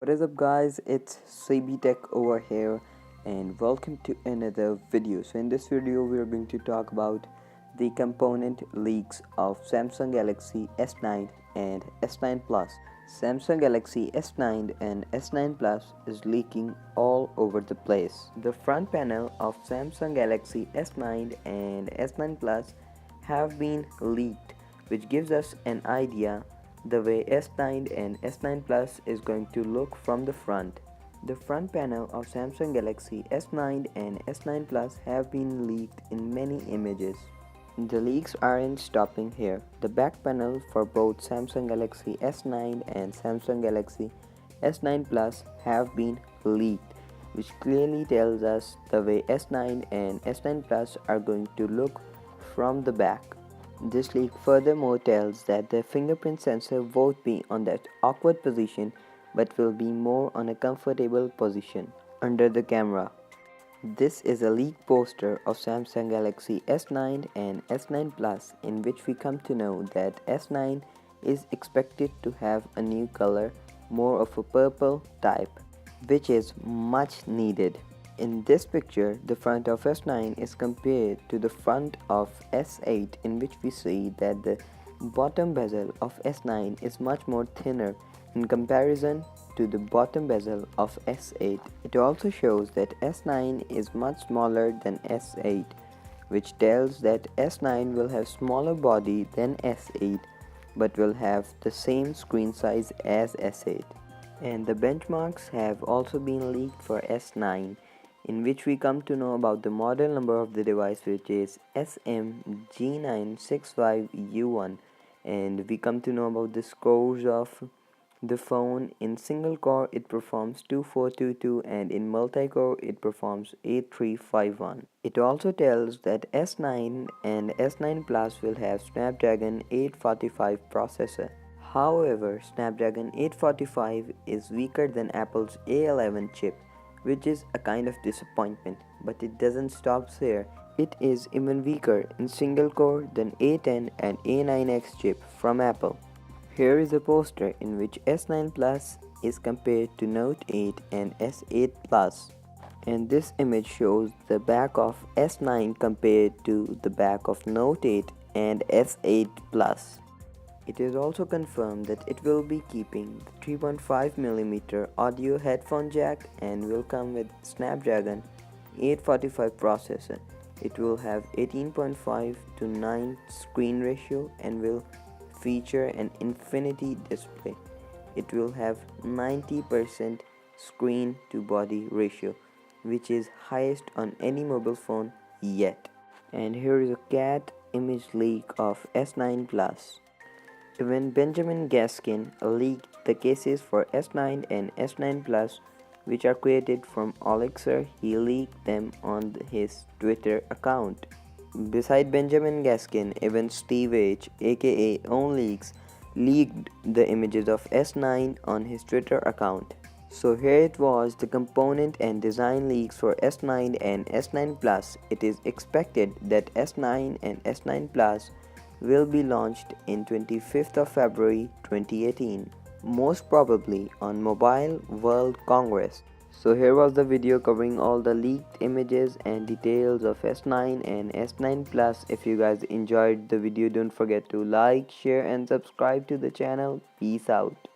What is up guys, it's CBTech over here and welcome to another video. So in this video we are going to talk about the component leaks of Samsung Galaxy S9 and S9 Plus. Samsung Galaxy S9 and S9 Plus is leaking all over the place. The front panel of Samsung Galaxy S9 and S9 Plus have been leaked, which gives us an idea the way S9 and S9 Plus is going to look from the front. The front panel of Samsung Galaxy S9 and S9 Plus have been leaked in many images. The leaks aren't stopping here. The back panel for both Samsung Galaxy S9 and Samsung Galaxy S9 Plus have been leaked, which clearly tells us the way S9 and S9 Plus are going to look from the back. This leak furthermore tells that the fingerprint sensor won't be on that awkward position but will be more on a comfortable position under the camera. This is a leaked poster of Samsung Galaxy S9 and S9 Plus, in which we come to know that S9 is expected to have a new color, more of a purple type, which is much needed. In this picture, the front of S9 is compared to the front of S8, in which we see that the bottom bezel of S9 is much more thinner in comparison to the bottom bezel of S8. It also shows that S9 is much smaller than S8, which tells that S9 will have smaller body than S8 but will have the same screen size as S8. And the benchmarks have also been leaked for S9, in which we come to know about the model number of the device, which is SM-G965U1, and we come to know about the scores of the phone. In single core it performs 2422 and in multi-core it performs 8351. It also tells that S9 and S9 Plus will have Snapdragon 845 processor. However, Snapdragon 845 is weaker than Apple's A11 chip, which is a kind of disappointment, but it doesn't stop there. It is even weaker in single core than A10 and A9X chip from Apple. Here is a poster in which S9 Plus is compared to Note 8 and S8 Plus, and this image shows the back of S9 compared to the back of Note 8 and S8 Plus. It is also confirmed that it will be keeping the 3.5mm audio headphone jack and will come with Snapdragon 845 processor. It will have 18.5:9 screen ratio and will feature an infinity display. It will have 90% screen to body ratio, which is highest on any mobile phone yet. And here is a cat image leak of S9 Plus. Even Benjamin Gaskin leaked the cases for S9 and S9 Plus, which are created from Elixir. He leaked them on his Twitter account. Beside Benjamin Gaskin, even Steve H, aka OwnLeaks, leaked the images of S9 on his Twitter account. So here it was, the component and design leaks for S9 and S9 Plus. It is expected that S9 and S9 Plus will be launched in 25th of February 2018, most probably on Mobile World Congress. So here was the video covering all the leaked images and details of S9 and S9 Plus. If you guys enjoyed the video, don't forget to like, share and subscribe to the channel. Peace out.